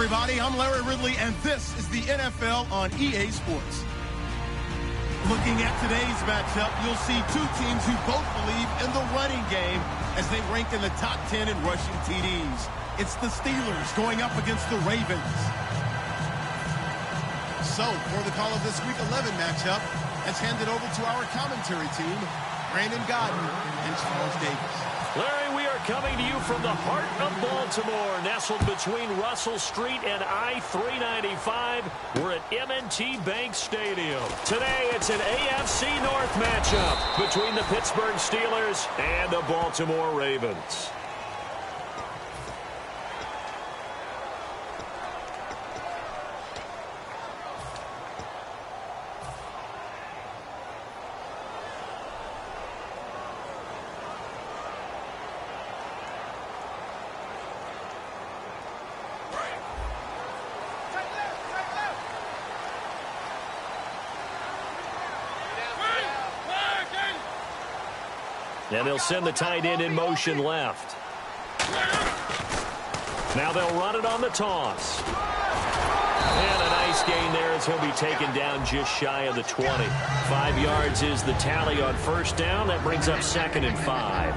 everybody. I'm Larry Ridley, and this is the NFL on EA Sports. Looking at today's matchup, you'll see two teams who both believe in the running game as they rank in the top 10 in rushing TDs. It's the Steelers going up against the Ravens. So, for the call of this Week 11 matchup, let's hand it over to our commentary team, Brandon Godden and Charles Davis. Larry, we are coming to you from the heart of Baltimore, nestled between Russell Street and I-395. We're at M&T Bank Stadium. Today, it's an AFC North matchup between the Pittsburgh Steelers and the Baltimore Ravens. And they'll send the tight end in motion left. Now they'll run it on the toss. And a nice gain there as he'll be taken down just shy of the 20. 5 yards is the tally on first down. That brings up 2nd and 5.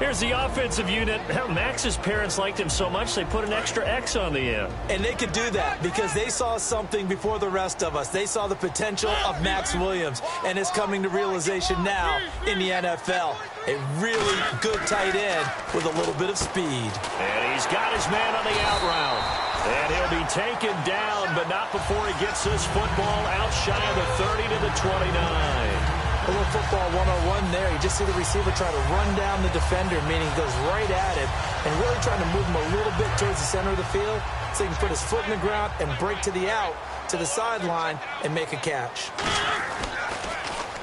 Here's the offensive unit. Max's parents liked him so much they put an extra X on the end. And they could do that because they saw something before the rest of us. They saw the potential of Max Williams, and it's coming to realization now in the NFL. A really good tight end with a little bit of speed. And he's got his man on the out route. And he'll be taken down, but not before he gets this football out shy of the 30 to the 29. A little football 101 there. You just see the receiver try to run down the defender, meaning he goes right at him and really trying to move him a little bit towards the center of the field so he can put his foot in the ground and break to the out, to the sideline, and make a catch.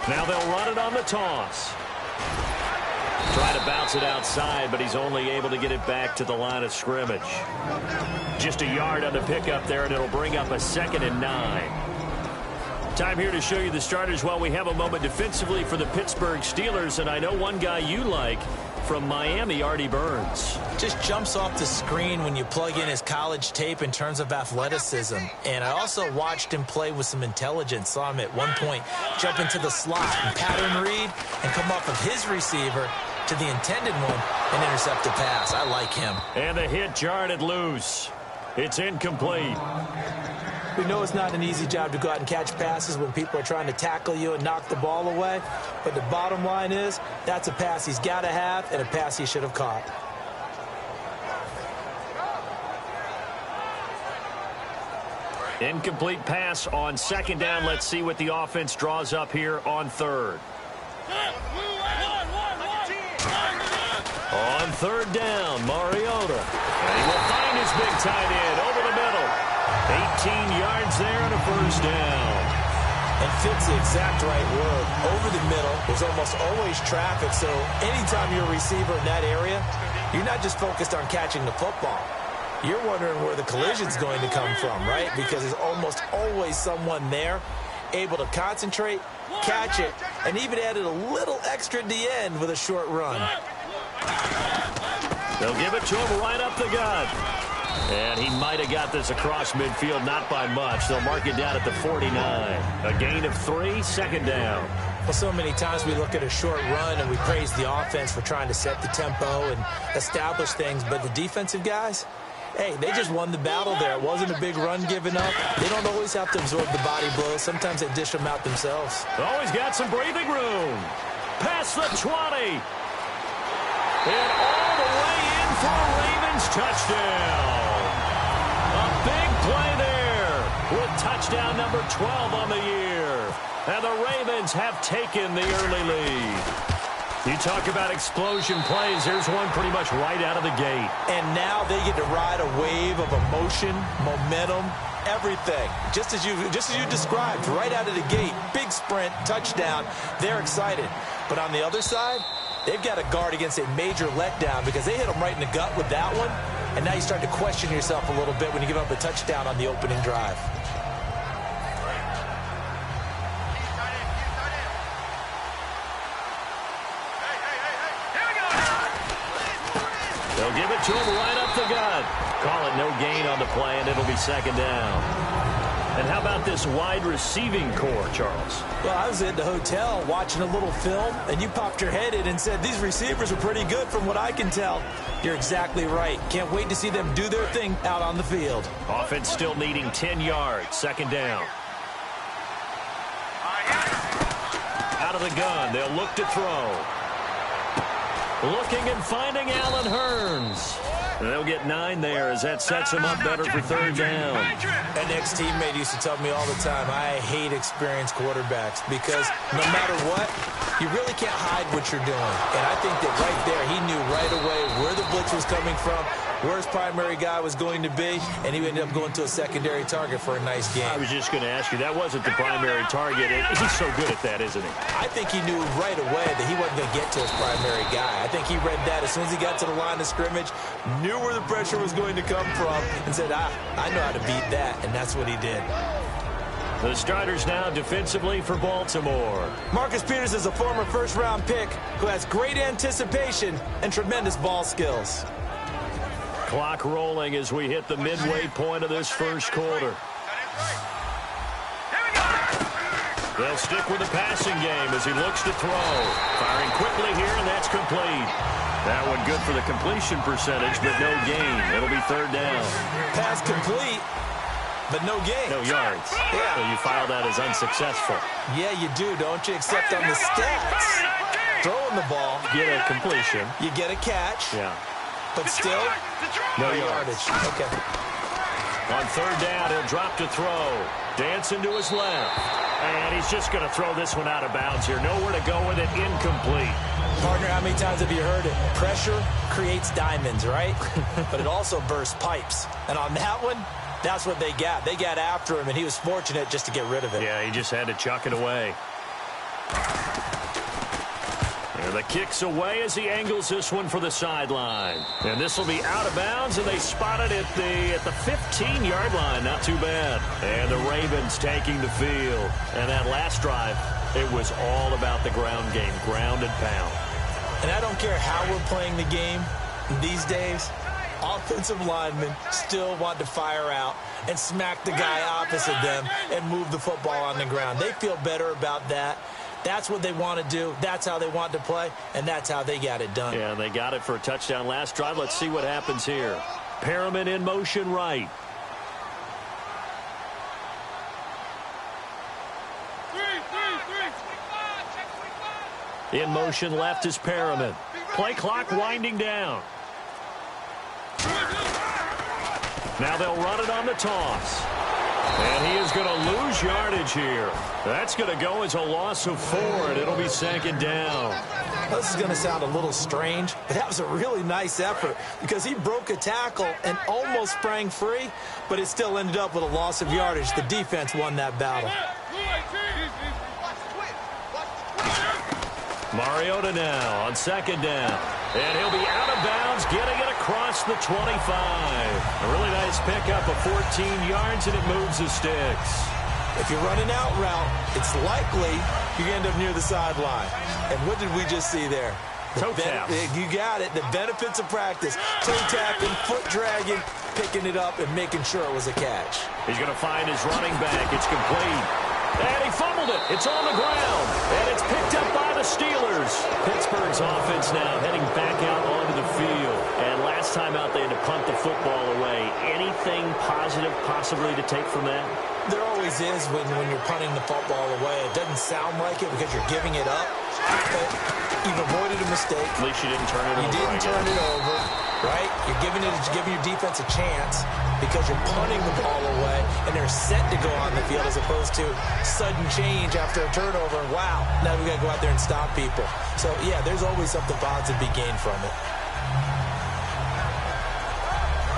Now they'll run it on the toss. Trying to bounce it outside, but he's only able to get it back to the line of scrimmage. Just a yard on the pickup there, and it'll bring up a 2nd and 9. Time here to show you the starters while we have a moment defensively for the Pittsburgh Steelers. And I know one guy you like from Miami, Artie Burns. Just jumps off the screen when you plug in his college tape in terms of athleticism. And I also watched him play with some intelligence. Saw him at one point jump into the slot and pattern read and come off of his receiver to the intended one and intercept the pass. I like him. And the hit jarred it loose. It's incomplete. We know it's not an easy job to go out and catch passes when people are trying to tackle you and knock the ball away. But the bottom line is, that's a pass he's got to have and a pass he should have caught. Incomplete pass on 2nd down. Let's see what the offense draws up here on 3rd. On 3rd down, Mariota. And he will find his big tight end over the middle. 18 yards there and a 1st down. And fits the exact right word. Over the middle, there's almost always traffic, so anytime you're a receiver in that area, you're not just focused on catching the football. You're wondering where the collision's going to come from, right? Because there's almost always someone there able to concentrate, catch it, and even added a little extra at the end with a short run. They'll give it to him right up the gut. And he might have got this across midfield, not by much. They'll mark it down at the 49. A gain of 3, 2nd down. Well, so many times we look at a short run and we praise the offense for trying to set the tempo and establish things. But the defensive guys, hey, they just won the battle there. It wasn't a big run given up. They don't always have to absorb the body blows. Sometimes they dish them out themselves. Always got some breathing room. Past the 20. And all the way in for a Ravens touchdown. A big play there with touchdown number 12 on the year. And the Ravens have taken the early lead. You talk about explosion plays. Here's one pretty much right out of the gate. And now they get to ride a wave of emotion, momentum, everything. Just as you described, right out of the gate. Big sprint, touchdown. They're excited. But on the other side, they've got to guard against a major letdown because they hit them right in the gut with that one. And now you start to question yourself a little bit when you give up a touchdown on the opening drive. They'll They'll give it to him right up the gut. Call it no gain on the play, and it'll be second down. And how about this wide receiving core, Charles? Well, I was at the hotel watching a little film, and you popped your head in and said, these receivers are pretty good from what I can tell. You're exactly right. Can't wait to see them do their thing out on the field. Offense still needing 10 yards. Second down. Out of the gun. They'll look to throw. Looking and finding Allen Hurns. They'll get 9 there as that sets them up better for third down. An ex-teammate used to tell me all the time, I hate experienced quarterbacks because no matter what, you really can't hide what you're doing. And I think that right there, he knew right away where the blitz was coming from, where his primary guy was going to be, and he ended up going to a secondary target for a nice game. I was just going to ask you, that wasn't the primary target. He's so good at that, isn't he? I think he knew right away that he wasn't going to get to his primary guy. I think he read that as soon as he got to the line of scrimmage, knew where the pressure was going to come from, and said, I know how to beat that, and that's what he did. The starters now defensively for Baltimore. Marcus Peters is a former first-round pick who has great anticipation and tremendous ball skills. Clock rolling as we hit the midway point of this first quarter. They'll stick with the passing game as he looks to throw. Firing quickly here, and that's complete. That one good for the completion percentage, but no gain. It'll be third down. Pass complete, but no gain. No yards. Yeah. So you file that as unsuccessful. Yeah, you do, don't you? Except on the stats. Throwing the ball. Get a completion. You get a catch. Yeah. But still, no yardage. Okay. On third down, he'll drop to throw. Dancing to his left. And he's just going to throw this one out of bounds here. Nowhere to go with it. Incomplete. Partner, how many times have you heard it? Pressure creates diamonds, right? But it also bursts pipes. And on that one, that's what they got. They got after him, and he was fortunate just to get rid of it. Yeah, he just had to chuck it away. And the kick's away as he angles this one for the sideline. And this will be out of bounds, and they spot it at the 15-yard line. Not too bad. And the Ravens taking the field. And that last drive, it was all about the ground game, ground and pound. And I don't care how we're playing the game these days, offensive linemen still want to fire out and smack the guy opposite them and move the football on the ground. They feel better about that. That's what they want to do. That's how they want to play, and that's how they got it done. Yeah, they got it for a touchdown last drive. Let's see what happens here. Perriman in motion right. In motion left is Perriman. Play clock winding down. Now they'll run it on the toss. And he is going to lose yardage here. That's going to go as a loss of 4, and it'll be second down. This is going to sound a little strange, but that was a really nice effort because he broke a tackle and almost sprang free, but it still ended up with a loss of yardage. The defense won that battle. Mariota now on second down. And he'll be out of bounds, getting it across the 25. A really nice pickup of 14 yards, and it moves the sticks. If you run an out route, it's likely you end up near the sideline. And what did we just see there? Toe tap. You got it. The benefits of practice. Toe tapping, foot dragging, picking it up, and making sure it was a catch. He's going to find his running back. It's complete. And he fumbled it. It's on the ground. And it's picked up by the Steelers. Pittsburgh's offense now heading back out onto the field. And last time out, they had to punt the football away. Anything positive possibly to take from that? There always is when you're punting the football away. It doesn't sound like it because you're giving it up. But you've avoided a mistake. At least you didn't turn it over. You didn't turn it over, right? You're giving your defense a chance because you're punting the ball away, and they're set to go on the field as opposed to sudden change after a turnover. And wow, now we got to go out there and stop people. So, yeah, there's always something positive to be gained from it.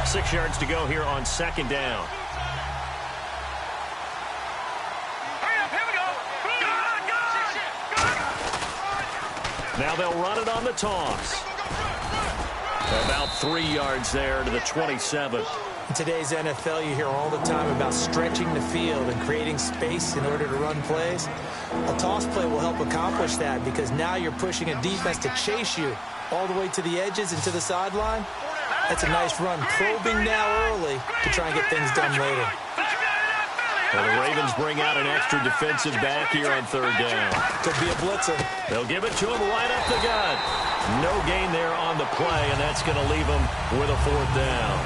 6 yards to go here on second down. Now they'll run it on the toss. About 3 yards there to the 27. In today's NFL, you hear all the time about stretching the field and creating space in order to run plays. A toss play will help accomplish that because now you're pushing a defense to chase you all the way to the edges and to the sideline. That's a nice run, probing now early to try and get things done later. Well, the Ravens bring out an extra defensive back here on third down. Could be a blitzer. They'll give it to him right up the gut. No gain there on the play, and that's going to leave him with a fourth down.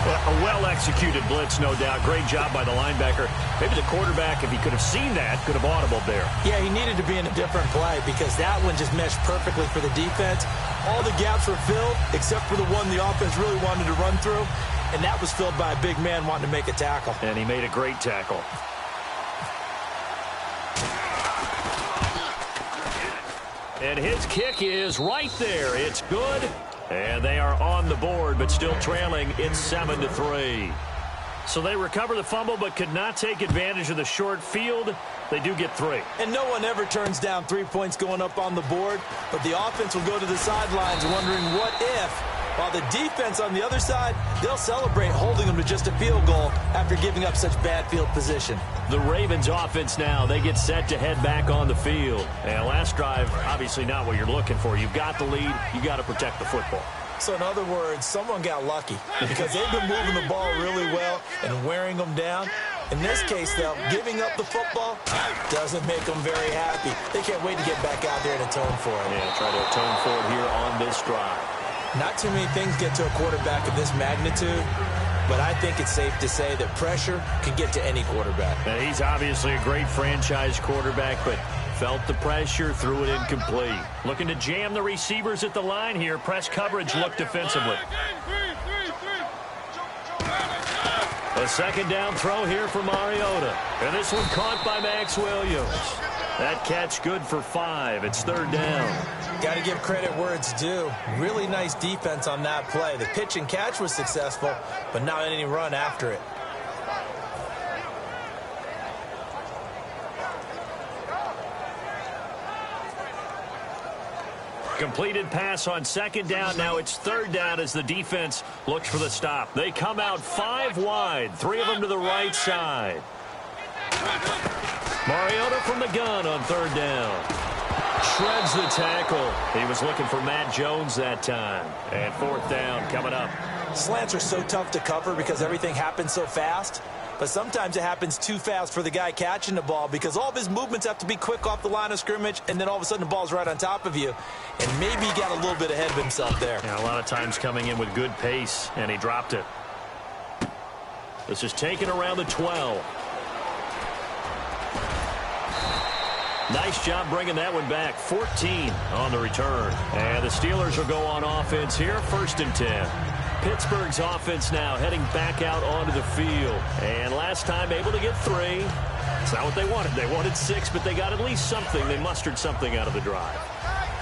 A well-executed blitz, no doubt. Great job by the linebacker. Maybe the quarterback, if he could have seen that, could have audibled there. Yeah, he needed to be in a different play because that one just meshed perfectly for the defense. All the gaps were filled except for the one the offense really wanted to run through, and that was filled by a big man wanting to make a tackle. And he made a great tackle. And his kick is right there. It's good. And they are on the board, but still trailing. It's 7-3. So they recover the fumble, but could not take advantage of the short field. They do get 3. And no one ever turns down 3 points going up on the board, but the offense will go to the sidelines wondering what if. While the defense on the other side, they'll celebrate holding them to just a field goal after giving up such bad field position. The Ravens offense now, they get set to head back on the field. And last drive, obviously not what you're looking for. You've got the lead. You got to protect the football. So in other words, someone got lucky because they've been moving the ball really well and wearing them down. In this case, though, giving up the football doesn't make them very happy. They can't wait to get back out there and atone for it. Yeah, try to atone for it here on this drive. Not too many things get to a quarterback of this magnitude, but I think it's safe to say that pressure can get to any quarterback. And he's obviously a great franchise quarterback, but felt the pressure, threw it incomplete. Looking to jam the receivers at the line here. Press coverage look defensively. A second down throw here for Mariota. And this one caught by Max Williams. That catch good for 5. It's third down. Got to give credit where it's due. Really nice defense on that play. The pitch and catch was successful, but not any run after it. Completed pass on second down. Now it's third down as the defense looks for the stop. They come out 5 wide. 3 of them to the right side. Mariota from the gun on third down. Shreds the tackle. He was looking for Matt Jones that time. And fourth down coming up. Slants are so tough to cover because everything happens so fast. But sometimes it happens too fast for the guy catching the ball because all of his movements have to be quick off the line of scrimmage, and then all of a sudden the ball's right on top of you. And maybe he got a little bit ahead of himself there. Yeah, a lot of times coming in with good pace, and he dropped it. This is taken around the 12. Nice job bringing that one back. 14 on the return. And the Steelers will go on offense here, 1st and 10. Pittsburgh's offense now heading back out onto the field. And last time able to get 3. It's not what they wanted. They wanted 6, but they got at least something. They mustered something out of the drive.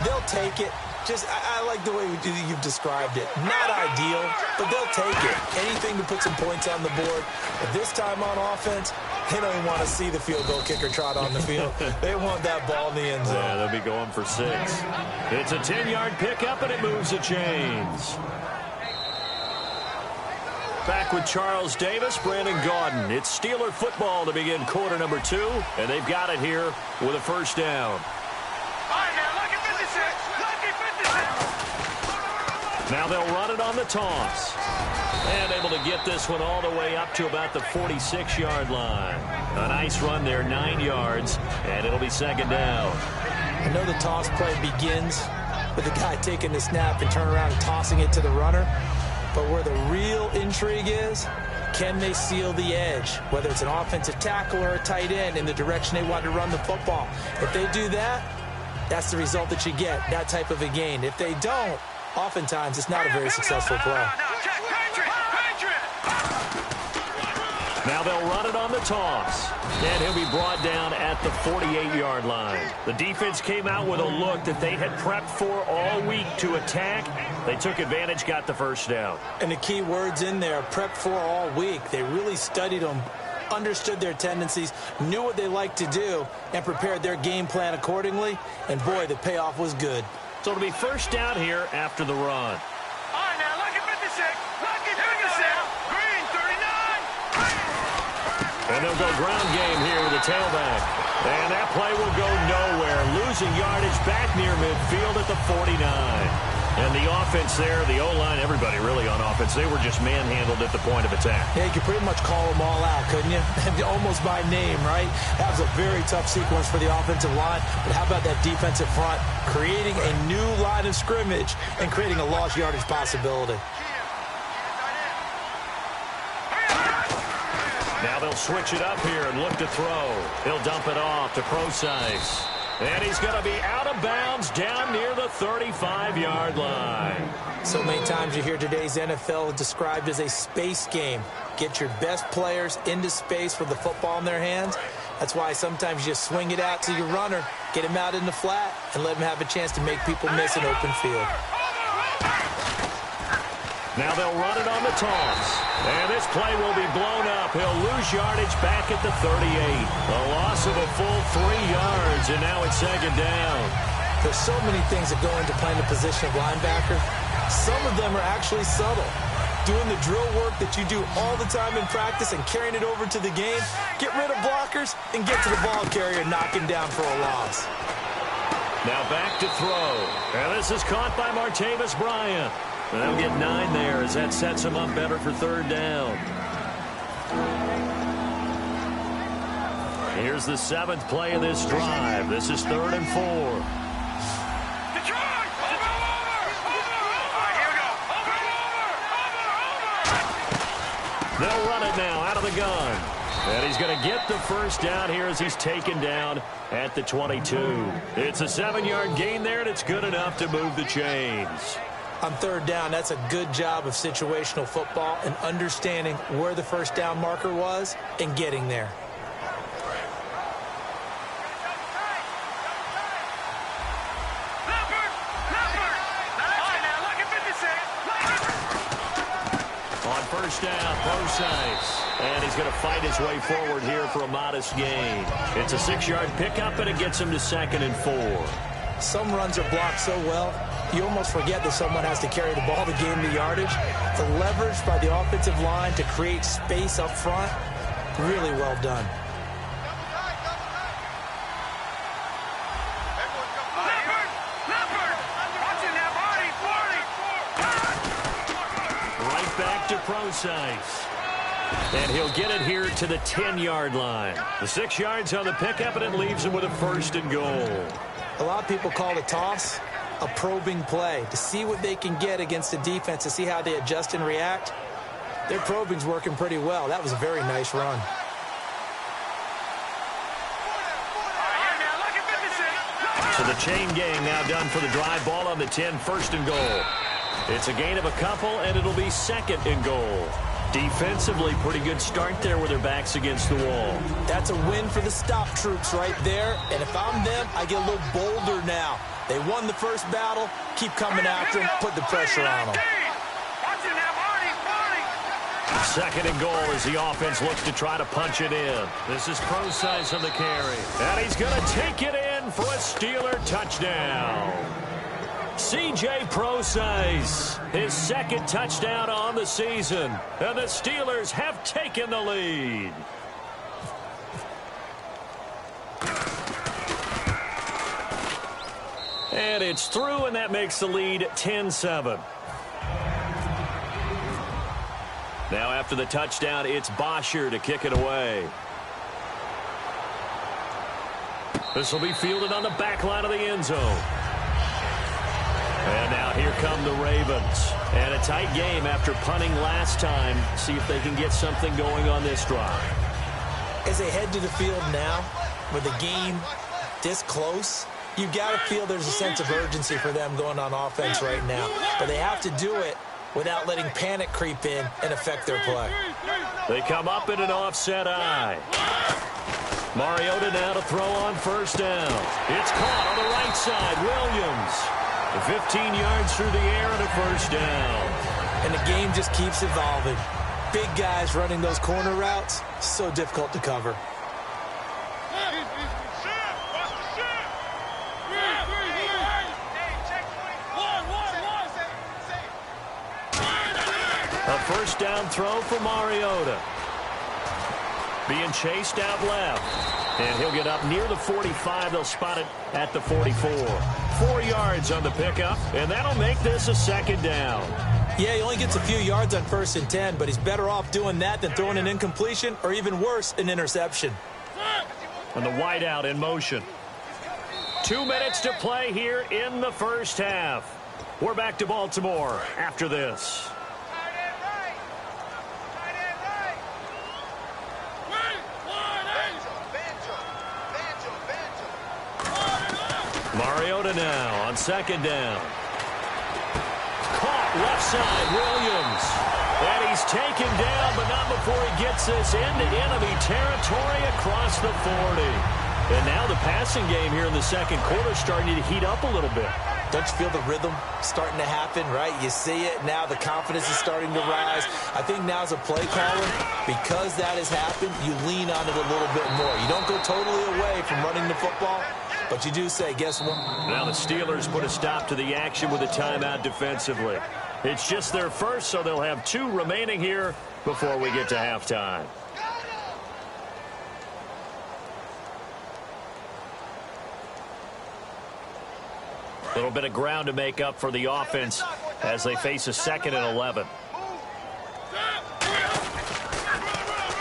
They'll take it. Just, I like the way you've described it. Not ideal, but they'll take it. Anything to put some points on the board. But this time on offense, they don't even want to see the field goal kicker trot on the field. They want that ball in the end zone. Yeah, they'll be going for 6. It's a 10-yard pickup, and it moves the chains. Back with Charles Davis, Brandon Gaudin. It's Steeler football to begin quarter number 2, and they've got it here with a first down. Now they'll run it on the toss. And able to get this one all the way up to about the 46-yard line. A nice run there, 9 yards, and it'll be second down. I know the toss play begins with the guy taking the snap and turn around and tossing it to the runner. But where the real intrigue is, can they seal the edge? Whether it's an offensive tackle or a tight end in the direction they want to run the football. If they do that, that's the result that you get, that type of a gain. If they don't, oftentimes it's not a very successful play. Now they'll run it on the toss. And he'll be brought down at the 48-yard line. The defense came out with a look that they had prepped for all week to attack. They took advantage, got the first down. And the key words in there, prepped for all week. They really studied them, understood their tendencies, knew what they liked to do, and prepared their game plan accordingly. And boy, the payoff was good. So it'll be first down here after the run. And they'll go ground game here with the tailback. And that play will go nowhere. Losing yardage back near midfield at the 49. And the offense there, the O-line, everybody really on offense, they were just manhandled at the point of attack. Yeah, you could pretty much call them all out, couldn't you? Almost by name, right? That was a very tough sequence for the offensive line. But how about that defensive front creating a new line of scrimmage and creating a lost yardage possibility? Now they'll switch it up here and look to throw. He'll dump it off to Procise. And he's going to be out of bounds down near the 35-yard line. So many times you hear today's NFL described as a space game. Get your best players into space with the football in their hands. That's why sometimes you just swing it out to your runner, get him out in the flat, and let him have a chance to make people miss an open field. Now they'll run it on the toss. And this play will be blown up. He'll lose yardage back at the 38. A loss of a full 3 yards, and now it's second down. There's so many things that go into playing the position of linebacker. Some of them are actually subtle. Doing the drill work that you do all the time in practice and carrying it over to the game. Get rid of blockers and get to the ball carrier, knocking down for a loss. Now back to throw. And this is caught by Martavis Bryant. And they'll get 9 there as that sets them up better for third down. Here's the 7th play of this drive. This is 3rd and 4. They'll run it now out of the gun. And he's going to get the first down here as he's taken down at the 22. It's a 7-yard gain there, and it's good enough to move the chains. On third down, that's a good job of situational football and understanding where the first down marker was and getting there. On first down, Procise. And he's going to fight his way forward here for a modest gain. It's a 6-yard pickup, and it gets him to 2nd and 4. Some runs are blocked so well, you almost forget that someone has to carry the ball to gain the yardage. The leverage by the offensive line to create space up front, really well done. Right back to Procise. And he'll get it here to the 10-yard line. The 6 yards on the pickup, and it leaves him with a 1st and goal. A lot of people call the toss a probing play to see what they can get against the defense, to see how they adjust and react. Their probing's working pretty well. That was a very nice run. So the chain gang now done for the drive. Ball on the 10, 1st and goal. It's a gain of a couple, and it'll be 2nd and goal. Defensively, pretty good start there with their backs against the wall. That's a win for the stop troops right there. And if I'm them, I get a little bolder now. They won the first battle. Keep coming after them. Put the pressure on them. 2nd and goal as the offense looks to try to punch it in. This is Procise on the carry. And he's going to take it in for a Steeler touchdown. C.J. Procise, his 2nd touchdown on the season. And the Steelers have taken the lead. And it's through, and that makes the lead 10-7. Now after the touchdown, it's Bosher to kick it away. This will be fielded on the back line of the end zone. And now here come the Ravens. And a tight game after punting last time. See if they can get something going on this drive. As they head to the field now, with the game this close, you've got to feel there's a sense of urgency for them going on offense right now. But they have to do it without letting panic creep in and affect their play. They come up in an offset eye. Mariota now to throw on first down. It's caught on the right side. Williams. 15 yards through the air and a first down. And the game just keeps evolving. Big guys running those corner routes, so difficult to cover. A first down throw for Mariota. Being chased out left. And he'll get up near the 45. They'll spot it at the 44. 4 yards on the pickup, and that'll make this a second down. Yeah, he only gets a few yards on 1st and 10, but he's better off doing that than throwing an incompletion or even worse, an interception. And the wideout in motion. 2 minutes to play here in the first half. We're back to Baltimore after this. Mariota now on 2nd down. Caught left side, Williams. And he's taken down, but not before he gets this into enemy territory across the 40. And now the passing game here in the 2nd quarter starting to heat up a little bit. Don't you feel the rhythm starting to happen, right? You see it. Now the confidence is starting to rise. I think now's a play caller. Because that has happened, you lean on it a little bit more. You don't go totally away from running the football, but you do say, guess what? Now the Steelers put a stop to the action with a timeout defensively. It's just their first, so they'll have 2 remaining here before we get to halftime. A little bit of ground to make up for the offense as they face a 2nd and 11.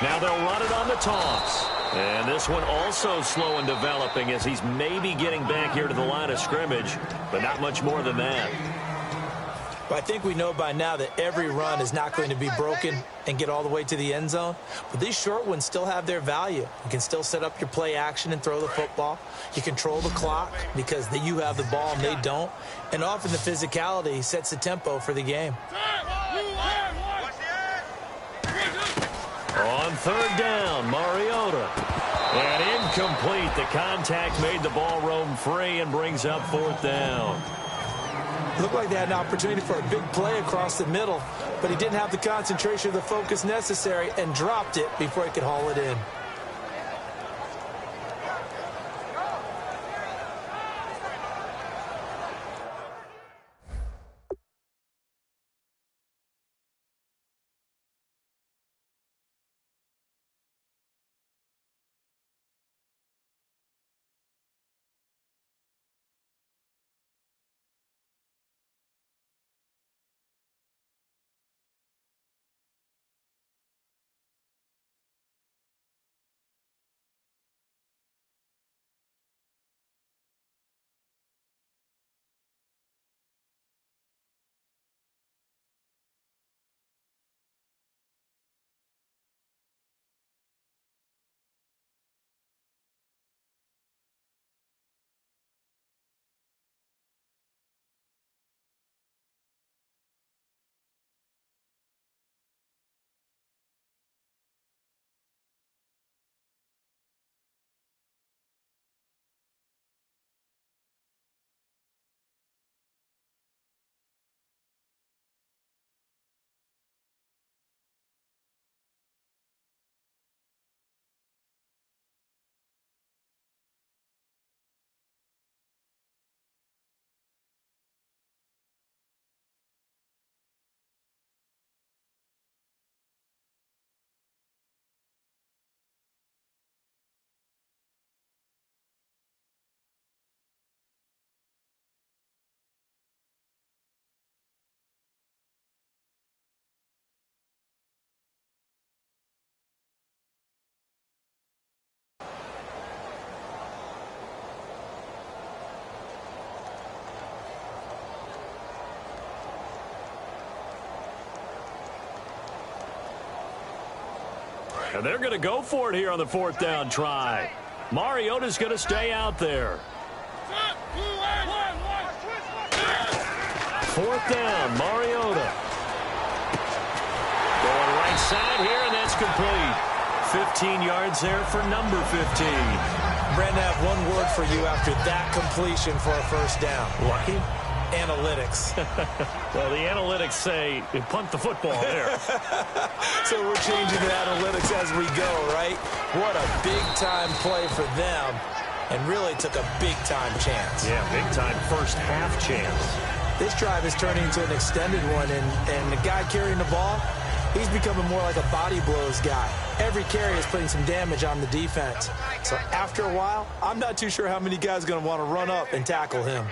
Now they'll run it on the toss. And this one also slow in developing as he's maybe getting back here to the line of scrimmage, but not much more than that. But I think we know by now that every run is not going to be broken and get all the way to the end zone. But these short ones still have their value. You can still set up your play action and throw the football. You control the clock because you have the ball and they don't. And often the physicality sets the tempo for the game. On 3rd down, Mariota. And incomplete. The contact made the ball roam free and brings up 4th down. Looked like they had an opportunity for a big play across the middle, but he didn't have the concentration or the focus necessary and dropped it before he could haul it in. And they're going to go for it here on the 4th down try. Mariota's going to stay out there. 4th down, Mariota. Going right side here, and that's complete. 15 yards there for number 15. Brandon, I have one word for you after that completion for a 1st down. Lucky? Analytics. Well, the analytics say punt the football there. So we're changing the analytics as we go, right? What a big-time play for them, and really took a big-time chance. Yeah, big-time first half chance. This drive is turning into an extended one, and the guy carrying the ball, He's becoming more like a body blows guy. Every carry is putting some damage on the defense. So after a while, I'm not too sure how many guys are going to want to run up and tackle him.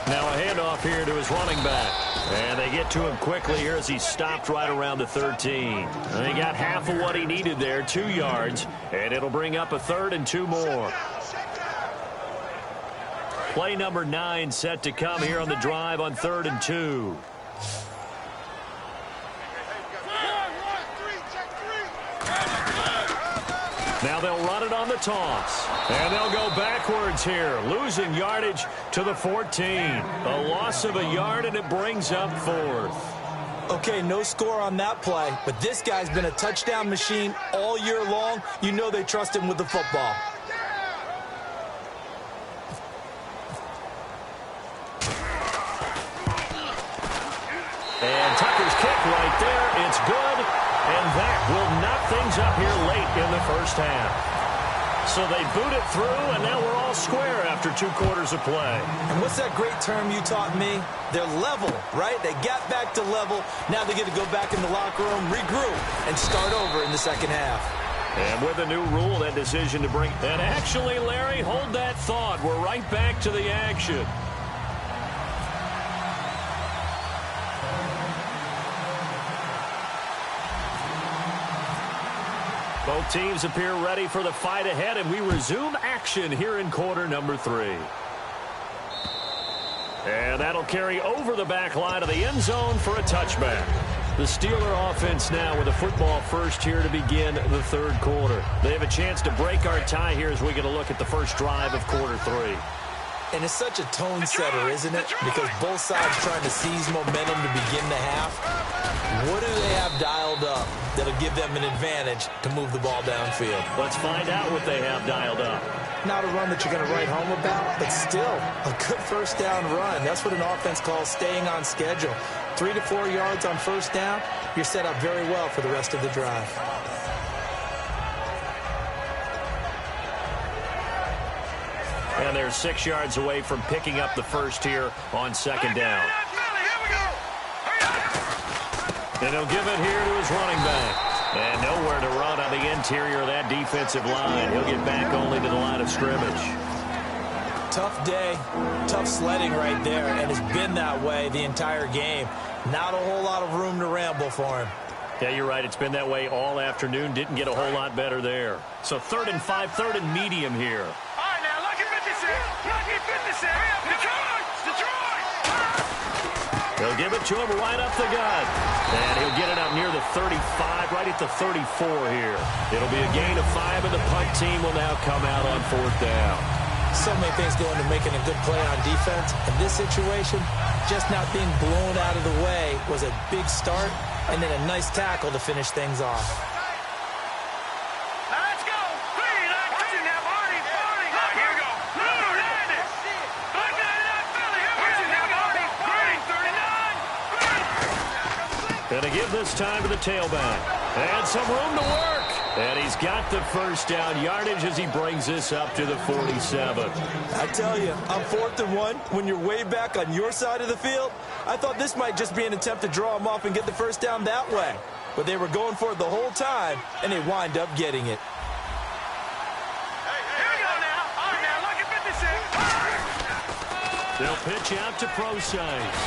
Now a handoff here to his running back. And they get to him quickly here as he stopped right around the 13. And he got half of what he needed there, 2 yards. And it'll bring up a 3rd and 2 more. Play number 9 set to come here on the drive on 3rd and 2. Now they'll run it on the toss. And they'll go backwards here, losing yardage to the 14. A loss of a yard, and it brings up 4th. Okay, no score on that play, but this guy's been a touchdown machine all year long. You know they trust him with the football. And Tucker's kick right there. It's good. And that will knock things up here late in the first half. So they boot it through, and now we're all square after 2 quarters of play. And what's that great term you taught me? They're level, right? They got back to level. Now they get to go back in the locker room, regroup, and start over in the second half. And with a new rule, that decision to bring... And actually, Larry, hold that thought. We're right back to the action. Both teams appear ready for the fight ahead, and we resume action here in quarter number 3. And that'll carry over the back line of the end zone for a touchback. The Steeler offense now with a football first here to begin the 3rd quarter. They have a chance to break our tie here as we get a look at the first drive of quarter 3. And it's such a tone setter, isn't it? Because both sides trying to seize momentum to begin the half. What do they have dialed up that'll give them an advantage to move the ball downfield? Let's find out what they have dialed up. Not a run that you're going to write home about, but still a good first down run. That's what an offense calls staying on schedule. 3 to 4 yards on first down, you're set up very well for the rest of the drive. And they're 6 yards away from picking up the first here on second down. And he'll give it here to his running back. And nowhere to run on the interior of that defensive line. He'll get back only to the line of scrimmage. Tough day, tough sledding right there, and it's been that way the entire game. Not a whole lot of room to ramble for him. Yeah, you're right. It's been that way all afternoon. Didn't get a whole lot better there. So 3rd and 5, 3rd and medium here. All right, now, lucky 56. Lucky 56. Detroit! He'll give it to him right up the gut. And he'll get it up near the 35, right at the 34 here. It'll be a gain of 5, and the punt team will now come out on 4th down. So many things go into making a good play on defense. In this situation, just not being blown out of the way was a big start, and then a nice tackle to finish things off. Now let's go. 3, 19, now, Marty. Here we go. Landis. Look at that, Philly. Here we go. Marty. Green, 39. Gonna give this time to the tailback. And some room to work. And he's got the first down yardage as he brings this up to the 47. I tell you, on 4th and 1, when you're way back on your side of the field, I thought this might just be an attempt to draw him off and get the first down that way. But they were going for it the whole time, and they wind up getting it. Here we go now. All right, now, look at 56. They'll pitch out to Procise.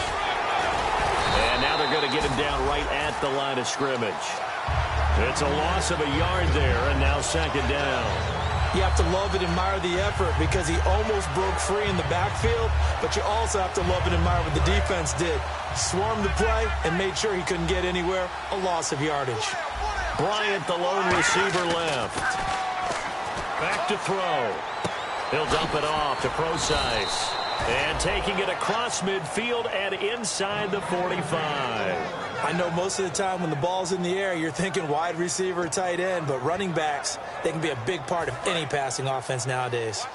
And now they're going to get him down right at the line of scrimmage. It's a loss of a yard there, and now second down. You have to love and admire the effort because he almost broke free in the backfield, but you also have to love and admire what the defense did. Swarmed the play and made sure he couldn't get anywhere. A loss of yardage. Bryant, the lone receiver, left. Back to throw. He'll dump it off to Procise. And taking it across midfield and inside the 45. I know most of the time when the ball's in the air, you're thinking wide receiver, tight end, but running backs, they can be a big part of any passing offense nowadays.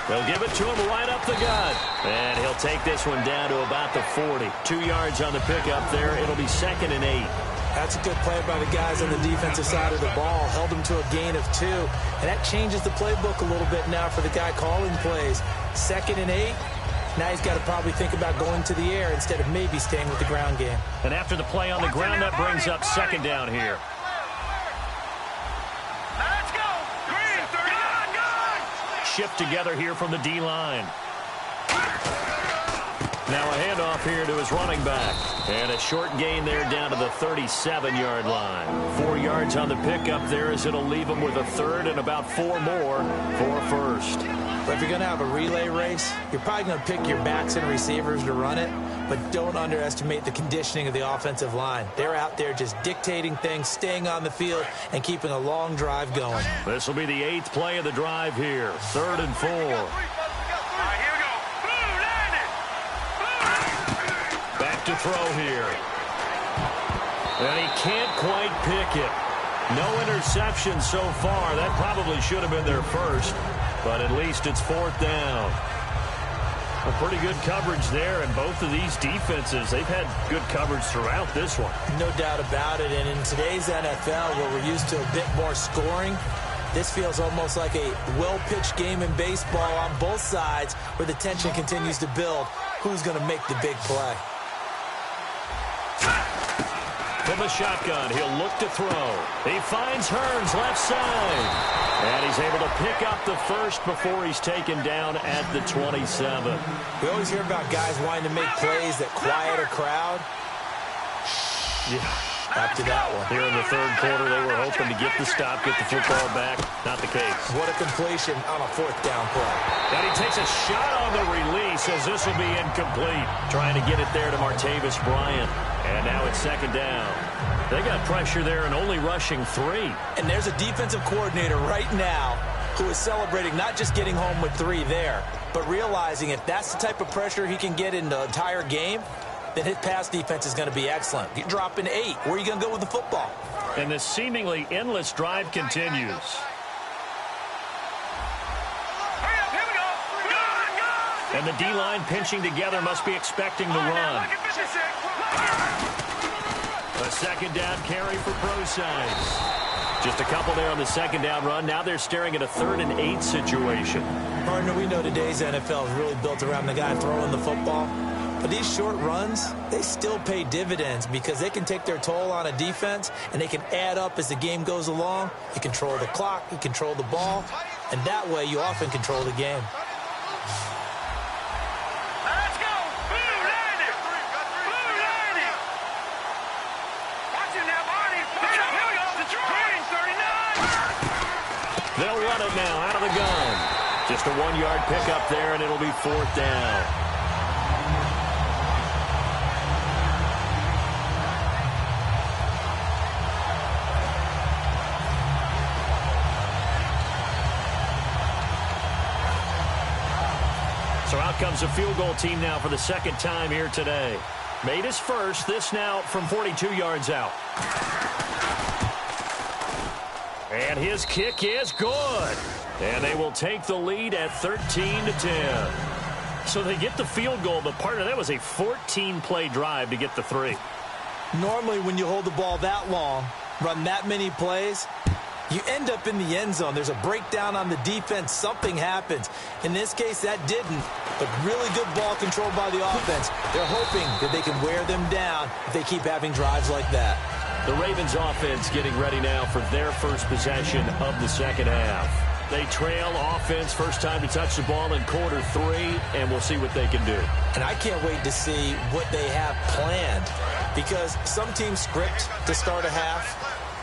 They'll give it to him right up the gut. And he'll take this one down to about the 40. 2 yards on the pickup there. It'll be 2nd and 8. That's a good play by the guys on the defensive side of the ball. Held them to a gain of 2. And that changes the playbook a little bit now for the guy calling plays. 2nd and 8. Now he's got to probably think about going to the air instead of maybe staying with the ground game. And after the play on the ground, that brings up 2nd down here. Let's go. Green, 39. Shift together here from the D-line. Now a handoff here to his running back. And a short gain there down to the 37-yard line. 4 yards on the pickup there as it'll leave him with a 3rd and about 4 more for a 1st. But if you're going to have a relay race, you're probably going to pick your backs and receivers to run it, but don't underestimate the conditioning of the offensive line. They're out there just dictating things, staying on the field, and keeping a long drive going. This will be the 8th play of the drive here. 3rd and 4. All right, here we go. Boom, landed. Back to throw here. And he can't quite pick it. No interception so far. That probably should have been their first. But at least it's 4th down. A pretty good coverage there, and both of these defenses, they've had good coverage throughout this one. No doubt about it, and in today's NFL, where we're used to a bit more scoring, this feels almost like a well-pitched game in baseball on both sides where the tension continues to build. Who's going to make the big play? From the shotgun, he'll look to throw. He finds Hearns left side. And he's able to pick up the 1st before he's taken down at the 27. We always hear about guys wanting to make plays that quiet a crowd. Yeah. After that one. Here in the 3rd quarter, they were hoping to get the stop, get the football back. Not the case. What a completion on a 4th down play. And he takes a shot on the release as this will be incomplete. Trying to get it there to Martavis Bryant. And now it's 2nd down. They got pressure there and only rushing 3. And there's a defensive coordinator right now who is celebrating not just getting home with 3 there, but realizing if that's the type of pressure he can get in the entire game, then his pass defense is going to be excellent. You're dropping 8. Where are you going to go with the football? And this seemingly endless drive continues. Hurry up, here we go. Good. And the D-line pinching together must be expecting the run. Look at 56. A 2nd down carry for Brosides. Just a couple there on the 2nd down run. Now they're staring at a 3rd and 8 situation. Partner, we know today's NFL is really built around the guy throwing the football. But these short runs, they still pay dividends because they can take their toll on a defense and they can add up as the game goes along. You control the clock, you control the ball, and that way you often control the game. Let's go. Boom, landed. Boom, landed. Watch him now, Barney. Here we go. Green, 39. They'll run it now out of the gun. Just a 1-yard pickup there, and it'll be 4th down. So out comes a field goal team now for the 2nd time here today. Made his first. This now from 42 yards out. And his kick is good. And they will take the lead at 13-10. So they get the field goal, but partner, that was a 14-play drive to get the 3. Normally when you hold the ball that long, run that many plays, you end up in the end zone. There's a breakdown on the defense. Something happens. In this case, that didn't. But really good ball control by the offense. They're hoping that they can wear them down if they keep having drives like that. The Ravens offense getting ready now for their first possession of the 2nd half. They trail offense, first time to touch the ball in quarter 3, and we'll see what they can do. And I can't wait to see what they have planned because some teams script to start a half.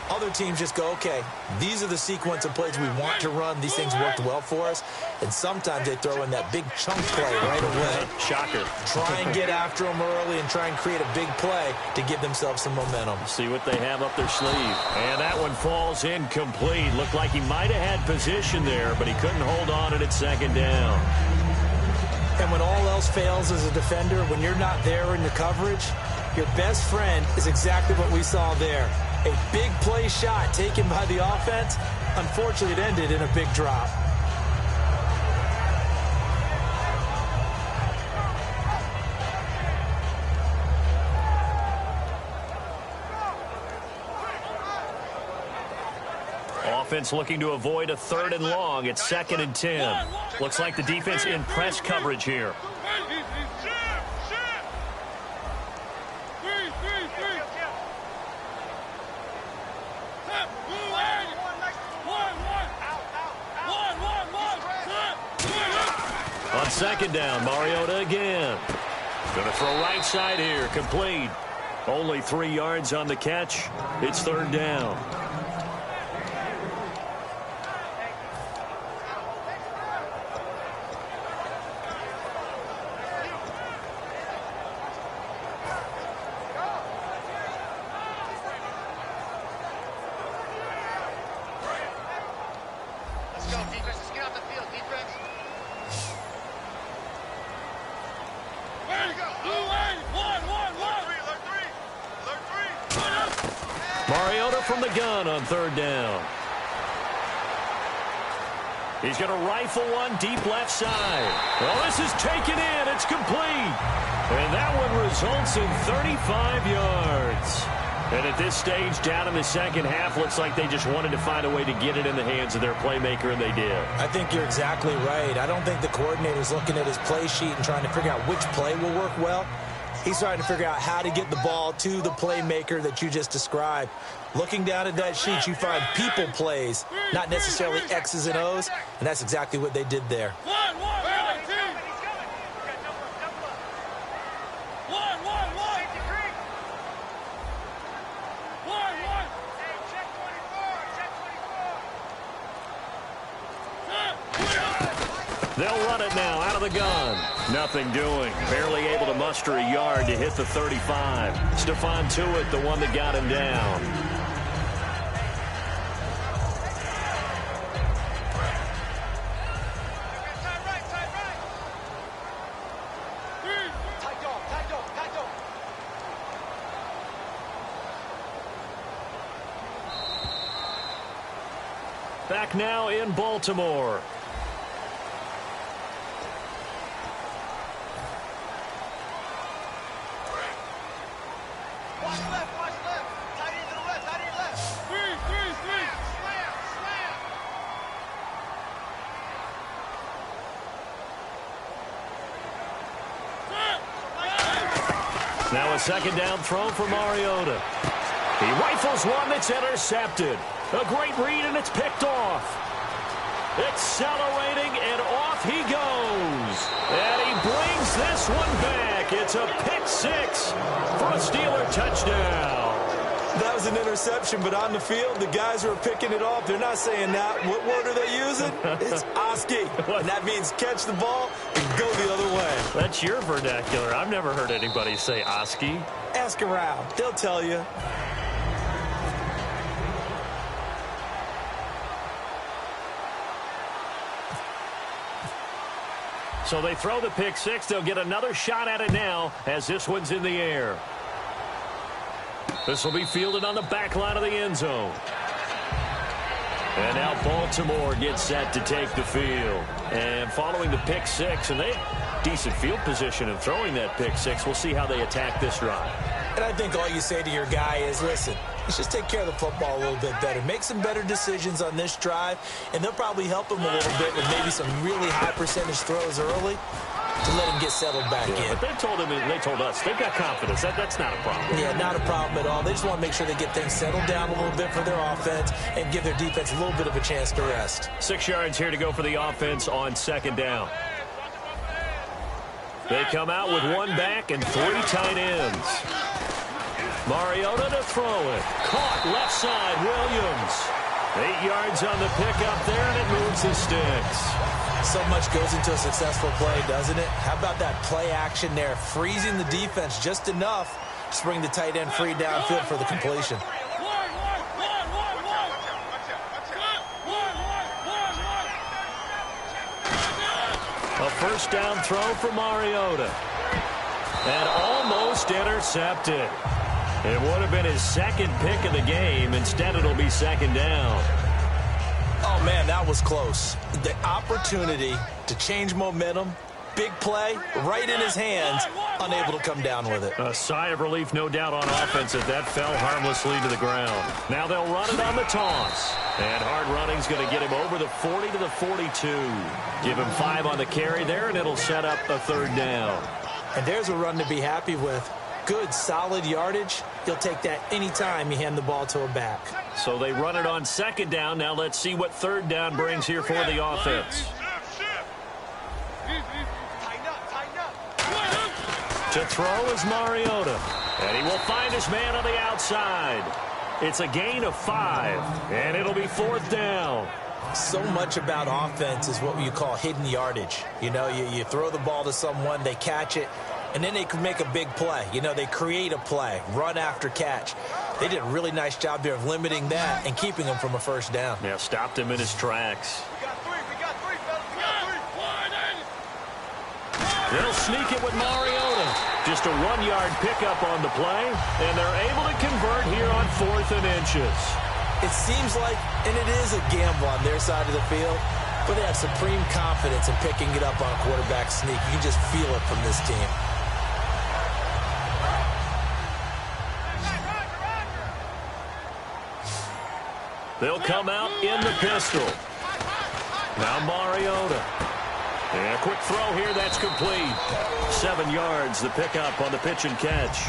Other teams just go, okay, these are the sequence of plays we want to run. These things worked well for us. And sometimes they throw in that big chunk play right away. Shocker. Try and get after them early and try and create a big play to give themselves some momentum. See what they have up their sleeve. And that one falls incomplete. Looked like he might have had position there, but he couldn't hold on at 2nd down. And when all else fails as a defender, when you're not there in the coverage, your best friend is exactly what we saw there. A big play shot taken by the offense. Unfortunately, it ended in a big drop. offense looking to avoid a 3rd and long. It's 2nd and 10. Looks like the defense in press coverage here. On 2nd down, Mariota again. Going to throw right side here, complete. Only 3 yards on the catch. It's 3rd down. Let's go, defense. Let's get off the field, defense. There you go. Mariota from the gun on 3rd down. He's going to rifle one deep left side. Well, this is taken in. It's complete. And that one results in 35 yards. And at this stage, down in the second half, looks like they just wanted to find a way to get it in the hands of their playmaker, and they did. I think you're exactly right. I don't think the coordinator's looking at his play sheet and trying to figure out which play will work well. He's trying to figure out how to get the ball to the playmaker that you just described. Looking down at that sheet, you find people plays, not necessarily X's and O's, and that's exactly what they did there. They'll run it now out of the gun. Nothing doing. Barely able to muster a yard to hit the 35. Stephon Tuitt, the one that got him down. Back now in Baltimore. Now a 2nd down throw for Mariota. He rifles one that's intercepted. A great read, and it's picked off. Accelerating, and off he goes. And he brings this one back. It's a pick 6 for a Steeler touchdown. That was an interception, but on the field, the guys who are picking it off, they're not saying that. What word are they using? It's Oski. And that means catch the ball and go the other way. That's your vernacular. I've never heard anybody say Oski. Ask around. They'll tell you. So they throw the pick 6. They'll get another shot at it now as this one's in the air. This will be fielded on the back line of the end zone. And now Baltimore gets set to take the field. And following the pick 6, and they have decent field position in throwing that pick 6. We'll see how they attack this drive. And I think all you say to your guy is, listen, let's just take care of the football a little bit better. Make some better decisions on this drive, and they'll probably help him a little bit with maybe some really high percentage throws early to let him get settled back in. But they told us, they've got confidence. That's not a problem. Yeah, not a problem at all. They just want to make sure they get things settled down a little bit for their offense and give their defense a little bit of a chance to rest. 6 yards here to go for the offense on 2nd down. They come out with one back and 3 tight ends. Mariota to throw it. Caught left side, Williams. 8 yards on the pickup there, and it moves the sticks. So much goes into a successful play, doesn't it? How about that play action there, freezing the defense just enough to bring the tight end free downfield for the completion. A 1st down throw for Mariota. And almost intercepted. It would have been his 2nd pick of the game. Instead, it'll be 2nd down. Oh, man, that was close. The opportunity to change momentum, big play, right in his hands, unable to come down with it. A sigh of relief, no doubt, on offense as that fell harmlessly to the ground. Now they'll run it on the toss. And hard running's going to get him over the 40 to the 42. Give him 5 on the carry there, and it'll set up a 3rd down. And there's a run to be happy with. Good, solid yardage. You'll take that anytime you hand the ball to a back. So they run it on 2nd down. Now let's see what 3rd down brings here for the offense. To throw is Mariota. And he will find his man on the outside. It's a gain of 5, and it'll be 4th down. So much about offense is what you call hidden yardage. You know, you throw the ball to someone, they catch it, and then they can make a big play. You know, they create a play, run after catch. They did a really nice job there of limiting that and keeping him from a 1st down. Yeah, stopped him in his tracks. We got 3, fellas. We got 3. They'll sneak it with Mariota. Just a 1-yard pickup on the play, and they're able to convert here on 4th and inches. It seems like, and it is a gamble on their side of the field, but they have supreme confidence in picking it up on a quarterback sneak. You can just feel it from this team. They'll come out in the pistol. Now Mariota. And a quick throw here, that's complete. 7 yards, the pickup on the pitch and catch.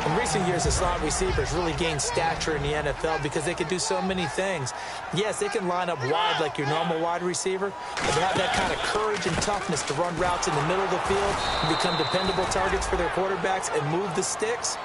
In recent years, the slot receivers really gained stature in the NFL because they can do so many things. Yes, they can line up wide like your normal wide receiver, but they have that kind of courage and toughness to run routes in the middle of the field and become dependable targets for their quarterbacks and move the sticks.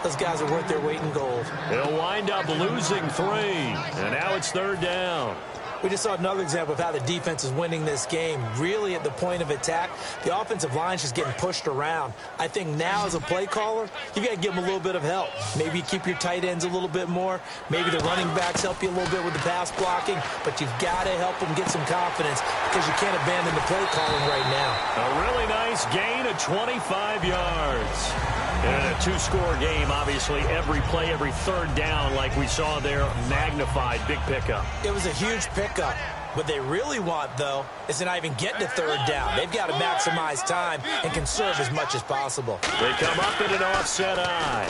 Those guys are worth their weight in gold. They'll wind up losing 3, and now it's 3rd down. We just saw another example of how the defense is winning this game. Really, at the point of attack, the offensive line is just getting pushed around. I think now, as a play caller, you got to give them a little bit of help. Maybe you keep your tight ends a little bit more. Maybe the running backs help you a little bit with the pass blocking. But you've got to help them get some confidence because you can't abandon the play calling right now. A really nice gain of 25 yards. And a 2-score game, obviously, every play, every 3rd down, like we saw there, magnified, big pickup. It was a huge pickup. What they really want, though, is to not even get to 3rd down. They've got to maximize time and conserve as much as possible. They come up in an offset eye.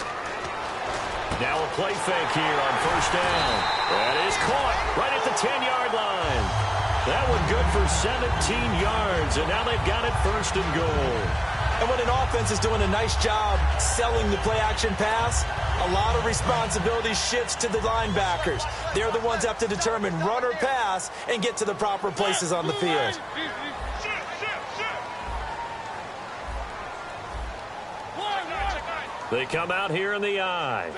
Now a play fake here on 1st down. That is caught right at the 10-yard line. That one good for 17 yards, and now they've got it 1st and goal. And when an offense is doing a nice job selling the play-action pass, a lot of responsibility shifts to the linebackers. They're the ones that have to determine run or pass and get to the proper places on the field. They come out here in the eye.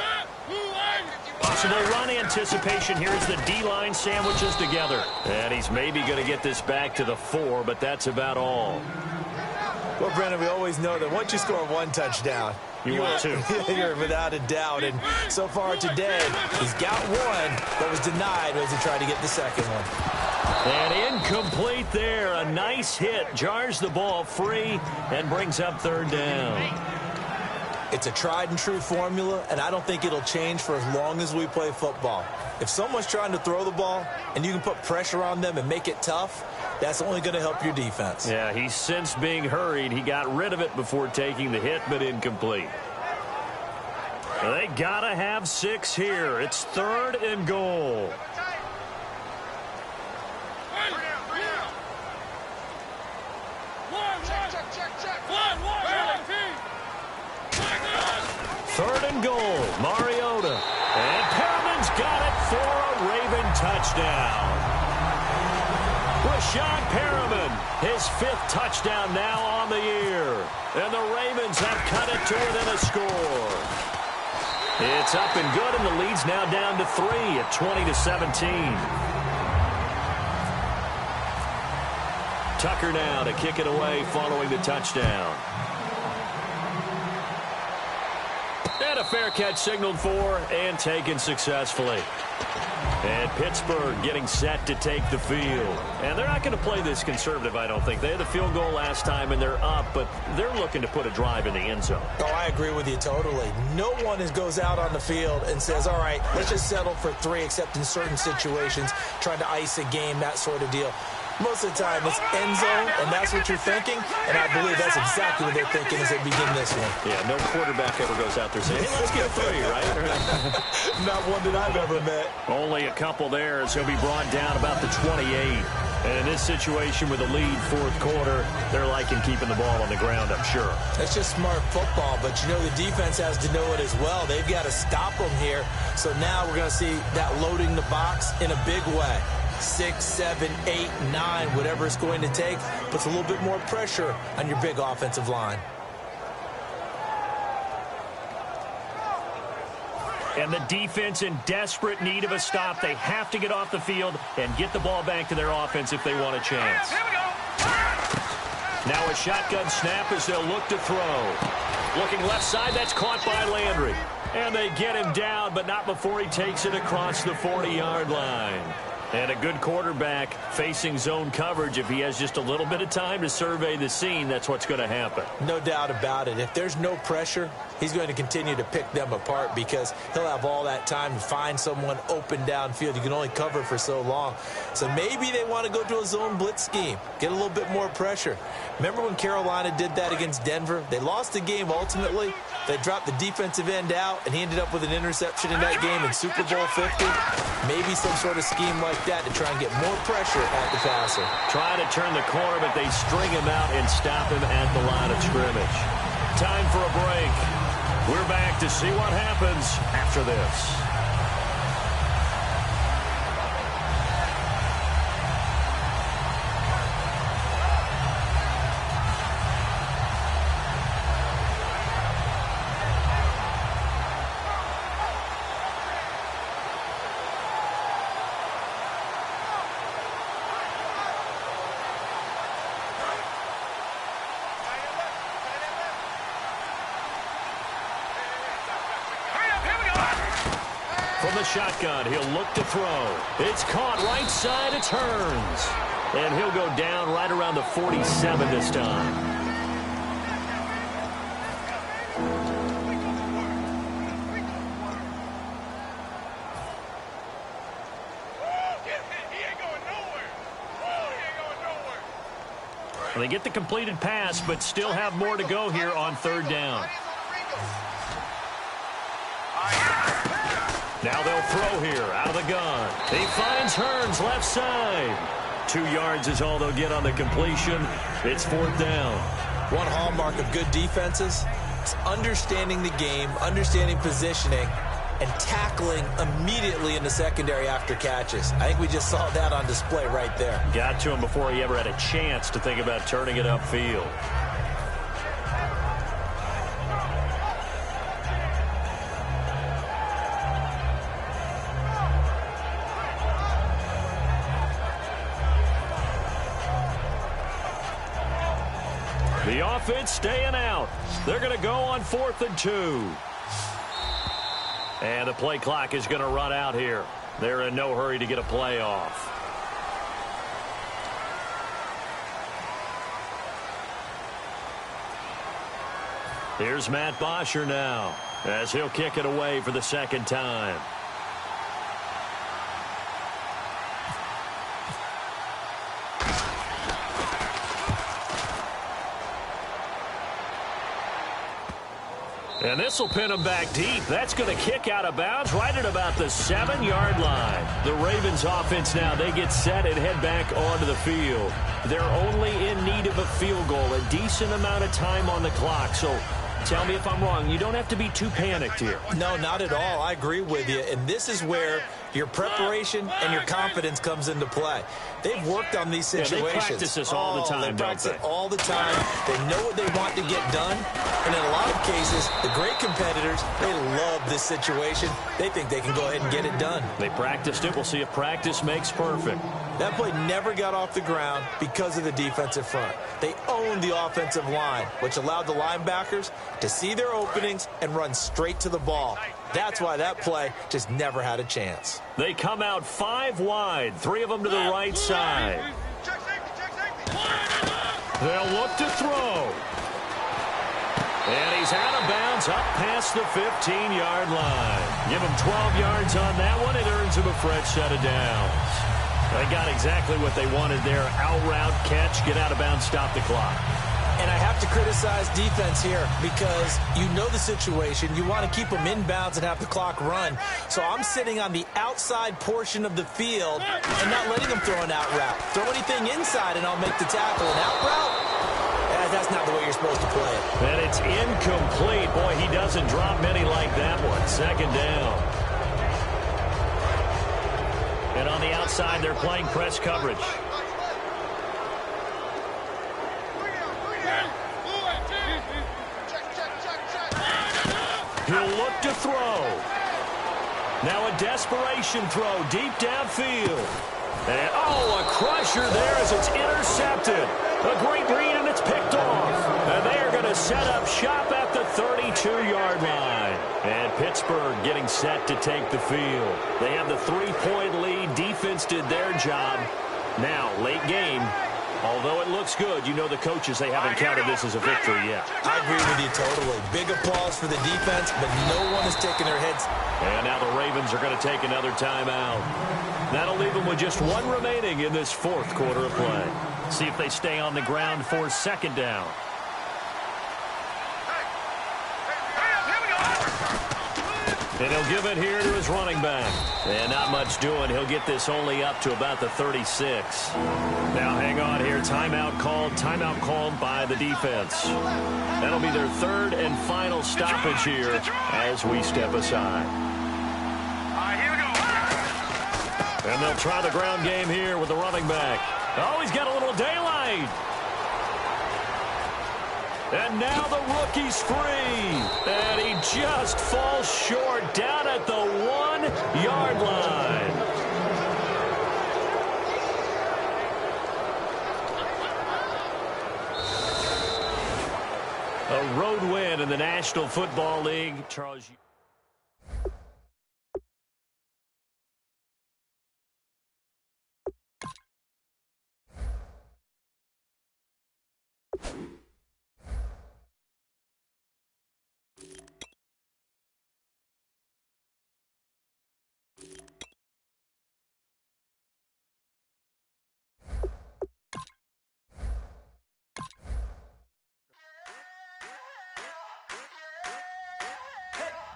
Possible run anticipation here as the D-line sandwiches together. And he's maybe going to get this back to the 4, but that's about all. Well, Brendan, we always know that once you score 1 touchdown, you want 2. You're without a doubt. And so far today, he's got 1 that was denied as he tried to get the 2nd one. And incomplete there. A nice hit. Jars the ball free and brings up 3rd down. It's a tried-and-true formula, and I don't think it'll change for as long as we play football. If someone's trying to throw the ball and you can put pressure on them and make it tough, that's only going to help your defense. Yeah, he's since being hurried. He got rid of it before taking the hit, but incomplete. They got to have 6 here. It's 3rd and goal. Third and goal, Mariota. And Perriman's got it for a Raven touchdown. Rashad Perriman, his 5th touchdown now on the year. And the Ravens have cut it to within a score. It's up and good, and the lead's now down to 3 at 20-17. Tucker now to kick it away following the touchdown. And a fair catch signaled for and taken successfully. And Pittsburgh getting set to take the field. And they're not going to play this conservative, I don't think. They had the field goal last time, and they're up, but they're looking to put a drive in the end zone. Oh, I agree with you totally. No one goes out on the field and says, all right, let's just settle for 3, except in certain situations, trying to ice a game, that sort of deal. Most of the time, it's end zone, and that's what you're thinking. And I believe that's exactly what they're thinking as they begin this one. Yeah, no quarterback ever goes out there saying, hey, let's get 3, right? Not one that I've ever met. Only a couple there as he'll be brought down about the 28. And in this situation with a lead fourth quarter, they're liking keeping the ball on the ground, I'm sure. That's just smart football, but you know the defense has to know it as well. They've got to stop them here. So now we're going to see that loading the box in a big way. 6, 7, 8, 9, whatever it's going to take, puts a little bit more pressure on your big offensive line. And the defense in desperate need of a stop. They have to get off the field and get the ball back to their offense if they want a chance. Here we go. Now a shotgun snap as they'll look to throw. Looking left side, that's caught by Landry. And they get him down, but not before he takes it across the 40-yard line. And a good quarterback facing zone coverage. If he has just a little bit of time to survey the scene, that's what's going to happen. No doubt about it. If there's no pressure, he's going to continue to pick them apart because he'll have all that time to find someone open downfield. You can only cover for so long. So maybe they want to go to a zone blitz scheme, get a little bit more pressure. Remember when Carolina did that against Denver? They lost the game ultimately. They dropped the defensive end out, and he ended up with an interception in that game in Super Bowl 50. Maybe some sort of scheme like that to try and get more pressure at the passer. Trying to turn the corner, but they string him out and stop him at the line of scrimmage. Time for a break. We're back to see what happens after this. From the shotgun, he'll look to throw. It's caught right side, it turns. And he'll go down right around the 47 this time. Well, they get the completed pass, but still have more to go here on third down. Now they'll throw here out of the gun. He finds Hearns left side. 2 yards is all they'll get on the completion. It's fourth down. One hallmark of good defenses is understanding the game, understanding positioning, and tackling immediately in the secondary after catches. I think we just saw that on display right there. Got to him before he ever had a chance to think about turning it upfield. The offense staying out. They're going to go on 4th and 2. And the play clock is going to run out here. They're in no hurry to get a play off. Here's Matt Bosher now as he'll kick it away for the second time. And this will pin him back deep. That's going to kick out of bounds right at about the 7-yard line. The Ravens offense now, they get set and head back onto the field. They're only in need of a field goal, a decent amount of time on the clock. So tell me if I'm wrong. You don't have to be too panicked here. No, not at all. I agree with you. And this is where your preparation and your confidence comes into play. They've worked on these situations. They practice this all the time, they practice it all the time. They know what they want to get done. And in a lot of cases, the great competitors, they love this situation. They think they can go ahead and get it done. They practiced it. We'll see if practice makes perfect. That play never got off the ground because of the defensive front. They owned the offensive line, which allowed the linebackers to see their openings and run straight to the ball. That's why that play just never had a chance. They come out 5 wide, 3 of them to the right side. They'll look to throw. And he's out of bounds up past the 15-yard line. Give him 12 yards on that one. It earns him a fresh set of downs. They got exactly what they wanted there. Out route, catch, get out of bounds, stop the clock. And I have to criticize defense here because you know the situation. You want to keep them inbounds and have the clock run. So I'm sitting on the outside portion of the field and not letting them throw an out route. Throw anything inside and I'll make the tackle. An out route? That's not the way you're supposed to play it. And it's incomplete. Boy, he doesn't drop many like that one. Second down. And on the outside, they're playing press coverage. He'll look to throw. Now a desperation throw deep downfield. And, a crusher there as it's intercepted. A great read, and it's picked off. And they are going to set up shop at the 32-yard line. And Pittsburgh getting set to take the field. They have the 3-point lead. Defense did their job. Now, late game. Although it looks good, you know the coaches, they haven't counted this as a victory yet. I agree with you totally. Big applause for the defense, but no one is taking their heads. And now the Ravens are going to take another timeout. That'll leave them with just one remaining in this fourth quarter of play. See if they stay on the ground for second down. And he'll give it here to his running back. And not much doing. He'll get this only up to about the 36. Now hang on here. Timeout called by the defense. That'll be their third and final stoppage here as we step aside. And they'll try the ground game here with the running back. Oh, he's got a little daylight. And now the rookie's free. And he just falls short down at the 1-yard line. A road win in the National Football League. Charles.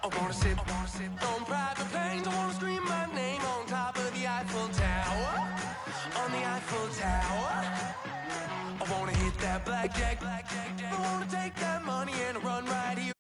I wanna sit on private planes. I wanna scream my name on top of the Eiffel Tower. On the Eiffel Tower. I wanna hit that blackjack. I wanna take that money and run right here.